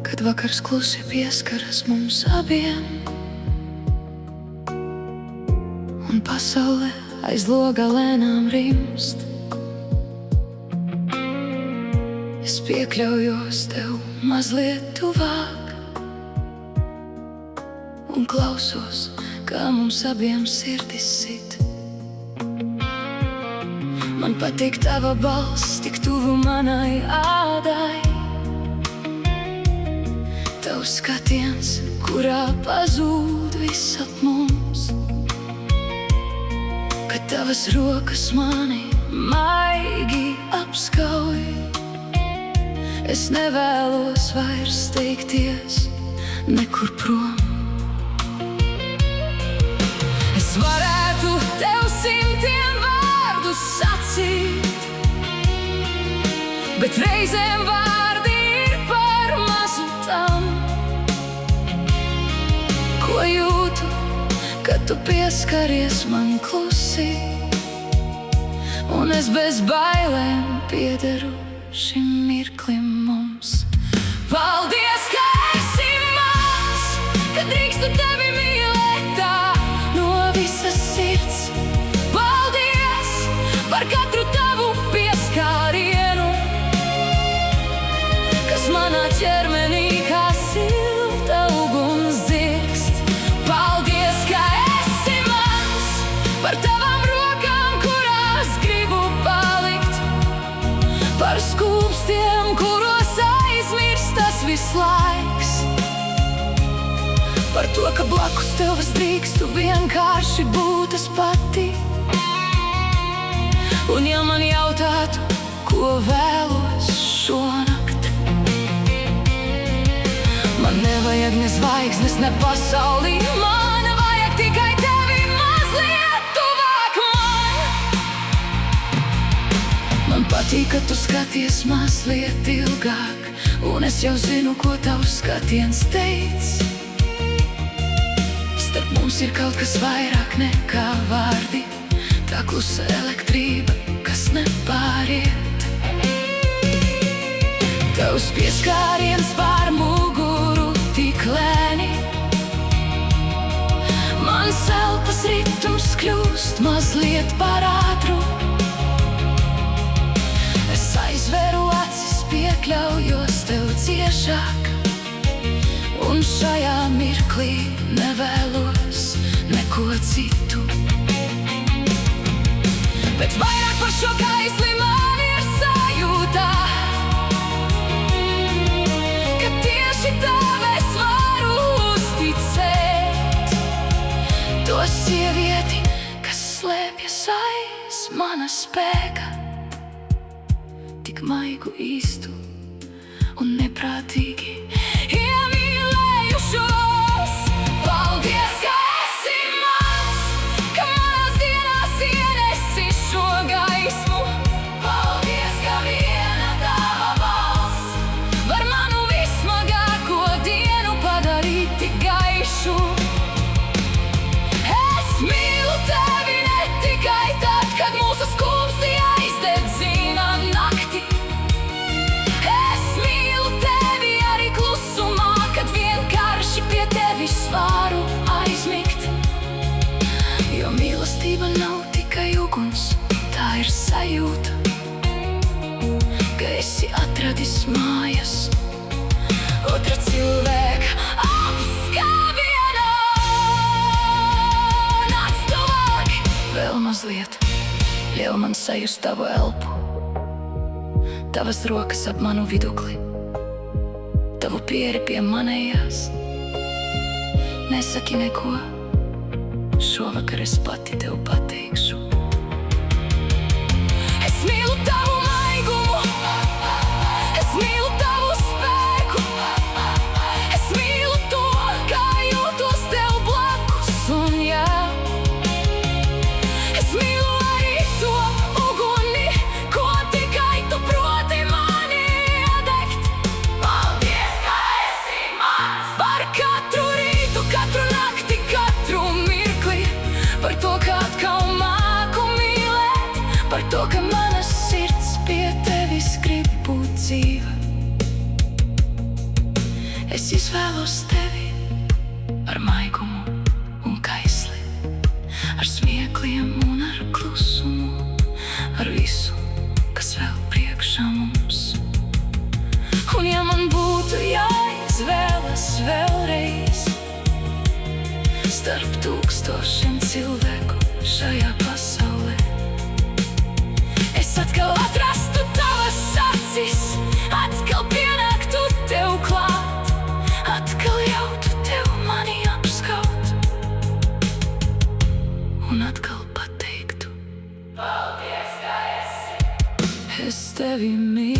Kad vakars klusi pieskaras mums abiem un pasaule aiz loga lēnām rimst, es piekļaujos tev mazliet tuvāk un klausos, kā mums abiem sirdis sit. Man patīk tava balss, tik tuvu manai ādai, tavs skatiens, kurā pazūd viss ap mums, kad tavas rokas mani maigi apskauj. Es nevēlos vairs steigties nekur prom. Es varētu tev 100 vārdus sacīt, bet reizēm vārdi ir par mazu tam, ko jūtu, kad tu pieskaries man klusi, un es bez bailēm piederu šim mirklim mums. Paldies, ka esi mans, ka drīkstu tevi mīlēt tā no visas sirds. Paldies par katru tavu pieskārienu, kas manā ķermenī kā silta uguns dzirkst. Paldies, ka esi mans, par tavām rokām, kurās gribu palikt, par skūpstiem, kuros aizmirst tas viss laiks, par to, ka blakus tev es drīkstu vienkārši būt es pati. Un ja man jautātu, ko vēlos šonakt, man nevajag ne zvaigznes, ne pasaulī, man vajag tikai tevi mazliet tuvāk man. Man patīk, ka tu skaties mazliet ilgāk, un es jau zinu, ko tavs skatiens teic. Starp mums ir kaut kas vairāk nekā vārdi, tā klusa elektrība, kas nepāriet. Tavs pieskāriens pār muguru tik lēni, mans elpas ritms kļūst mazliet par ātru. Es aizveru acis, piekļaujos tev ciešāk, un šajā mirklī nevēlos neko citu. Bet vairāk par šo kaisli man ir sajūta, ka tieši tev es varu uzticēt. To sievieti, kas slēpjas aiz mana spēka, tik maigu, īstu un neprātīgi iemīlējušos. Paldies, ka esi mans, ka manās dienās ienesi šo gaismu. Paldies, ka viena tava balss var manu vismagāko dienu padarīt tik gaišu. Es mīlu tevi ne tikai tad, kad mūsu skūpsti aizdedzina nakti. Es mīlu tevi arī klusumā, kad vienkārši pie tevis varu aizmigt. Jo mīlestība nav tikai uguns, tā ir sajūta, ka esi atradis mājas otra cilvēka apskāvienā. Nāc tuvāk, vēl mazliet, ļauj man sajust tavu elpu, tavas rokas ap manu vidukli, tavu pieri pie manējās. Nesaki neko, šovakar es pati tev pateikšu. Es mīlu tavu maigumu, es mīlu tavu spēku, es mīlu to, kā jūtos tev blakus. Un jā, es mīlu arī to uguni, ko tikai tu proti mani iedegt. Paldies! vēlos tevi ar maigumu un kaisli, ar smiekliem un ar klusumu, ar visu, kas vēl priekšā mums. Un ja man būtu jāizvēlas vēlreiz starp tūkstošiem cilvēku šajā pasaulē, es atkal atrastu tavas acis, atkal pienāktu tev klāt, atkal ļautu tev mani apskaut un atkal pateiktu: paldies, ka esi! Es tevi mīlu.